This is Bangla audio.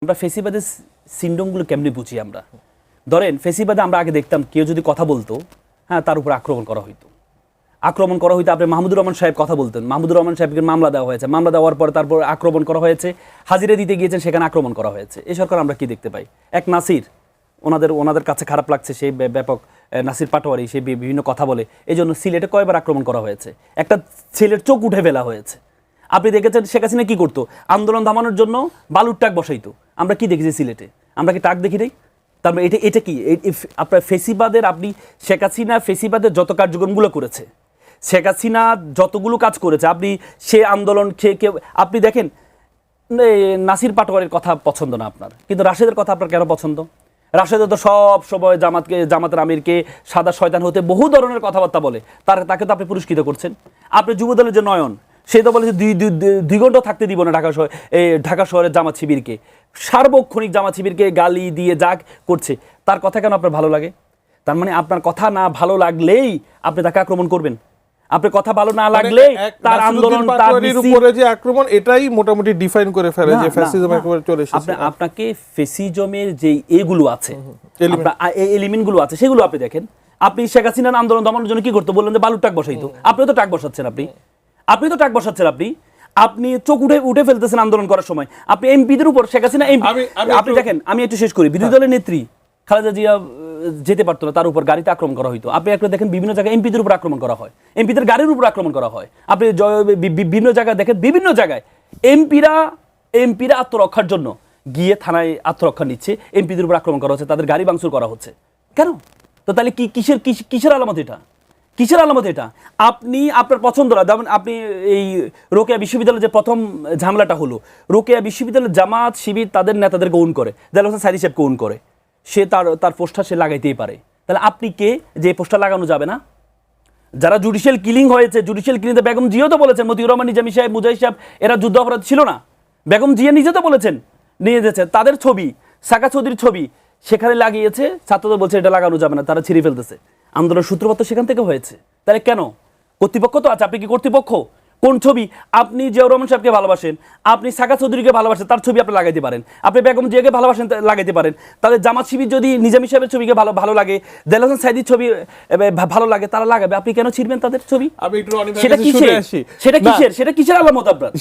আমরা ফেসিবাদের সিন্ড্রোমগুলো কেমনি বুঝি আমরা? ধরেন ফেসিবাদে আমরা আগে দেখতাম কেউ যদি কথা বলতো, হ্যাঁ, তার উপর আক্রমণ করা হইতো। আপনি মাহমুদুর রহমান সাহেব কথা বলতেন, মাহমুদুর রহমান সাহেবকে মামলা দেওয়া হয়েছে, মামলা দেওয়ার পরে তারপর আক্রমণ করা হয়েছে, হাজিরা দিতে গিয়েছেন সেখানে আক্রমণ করা হয়েছে। এই সরকার আমরা কি দেখতে পাই? এক নাসির, ওনাদের কাছে খারাপ লাগছে, সেই ব্যাপক নাসির পাটোয়ারি, সে বিভিন্ন কথা বলে, এই জন্য সিলেটে কয়বার আক্রমণ করা হয়েছে, একটা ছেলের চোখ উঠে ফেলা হয়েছে। আপনি দেখেছেন শেখ হাসিনা কি করতো? আন্দোলন থামানোর জন্য বালুর টাক বসাইতো। আমরা কি দেখেছি সিলেটে? আমরা কি টাক দেখি নাই? তারপরে এটা কি আপনার ফেসিবাদের, আপনি শেখ হাসিনা ফেসিবাদের যত কার্যক্রমগুলো করেছে, শেখ হাসিনা যতগুলো কাজ করেছে, আপনি সে আন্দোলন আপনি দেখেন, নাসির পাটোয়ারির কথা পছন্দ না আপনার, কিন্তু রাশেদের কথা আপনার কেন পছন্দ? রাশেদ তো সব সময় জামাতের আমিরকে সাদা শয়তান হতে বহু ধরনের কথাবার্তা বলে, তাকে তো আপনি পুরস্কৃত করছেন। আপনি যুবদলের যে নয়ন, সে তো বলেছে 2 ঘন্টা থাকতে দিব না ঢাকা শহরের জামাত শিবিরকে, সার্বক্ষণিক জামাত শিবিরকে গালি দিয়ে যা করছে, তার কথা কেন আপনার ভালো লাগে? তার মানে আপনার কথা না ভালো লাগলেই আপনি তাকে আক্রমণ করবেন। আপনার কথা ভালো না লাগলে তার আন্দোলন, তার উপরে যে আক্রমণ, এটাই মোটামুটি ডিফাইন করে ফেলে যে ফ্যাসিজম একেবারে চলে এসেছে। আপনাকে ফ্যাসিজমের যে এগুলো আছে, এলিমেন্টগুলো আছে, সেগুলো আপনি দেখেন। আপনি শেখ হাসিনার আন্দোলন দমানোর জন্য কি করতে বললেন? যে বালুর টাক বসাইতো। আপনিও তো টাক বসাচ্ছেন, আপনি চোখ উঠে ফেলতেছেন আন্দোলন করার সময়। আপনি এমপিদের উপর শেখ হাসিনা আপনি দেখেন, আমি একটু শেষ করি। বিরোধী দলের নেত্রী খালেদা জিয়া যেতে পারতো না, তার উপর গাড়িতে আক্রমণ করা হইতো। আপনি একটা দেখেন বিভিন্ন জায়গায় এমপিদের উপর আক্রমণ করা হয়, এমপিদের গাড়ির উপর আক্রমণ করা হয়। আপনি বিভিন্ন জায়গায় দেখেন, বিভিন্ন জায়গায় এমপিরা আত্মরক্ষার জন্য গিয়ে থানায় আত্মরক্ষা নিচ্ছে, এমপিদের উপর আক্রমণ করা হচ্ছে, তাদের গাড়ি ভাঙচুর করা হচ্ছে। কেন? তো তাহলে কিসের আলামত এটা? কিসের আলামত এটা? আপনি আপনার পছন্দ না, যেমন আপনি এই রোকেয়া বিশ্ববিদ্যালয়ে যে প্রথম ঝামেলাটা হলো, রোকেয়া বিশ্ববিদ্যালয়ের জামাত শিবির তাদের নেতাদেরকে ওন করে, দেলোয়ার হোসেন সাইদি সাহেবকে ওন করে, সে তার পোস্টার সে লাগাইতেই পারে। তাহলে আপনি কে যে পোস্টার লাগানো যাবে না? যারা জুডিশিয়াল কিলিং হয়েছে, জুডিশিয়াল কিলিংতে বেগম জিয়াও তো বলেছেন, মতিউর রহমান নিজামী সাহেব, মুজাহিদ সাহেব, এরা যুদ্ধ অপরাধ ছিল না? বেগম জিয়া নিজে তো বলেছেন, নিয়ে যেছে তাদের ছবি, সাকা চৌধুরীর ছবি সেখানে লাগিয়েছে, ছাত্রদের বলছে এটা লাগানো যাবে না, তারা ছিঁড়ে ফেলতেছে। আন্দোলনের সূত্রপাত তো সেখান থেকে হয়েছে। তাহলে কেন? কর্তৃপক্ষ তো আছে। আপনি কি কর্তৃপক্ষ? কোন ছবি? আপনি জিয়াউর রহমান সাহেবকে ভালোবাসেন, আপনি সাকা চৌধুরীকে ভালোবাসেন, তার ছবি আপনি লাগাইতে পারেন। আপনি বেগম জিয়াকে ভালোবাসেন, লাগাইতে পারেন। তাহলে জামাত শিবির যদি নিজামী সাহেবের ছবিকে ভালো লাগে, দেলোয়ার হোসেন সাইদির ছবি ভালো লাগে, তারা লাগাবে। আপনি কেন ছিড়বেন তাদের ছবি? সেটা কিসের আলামত আপনার?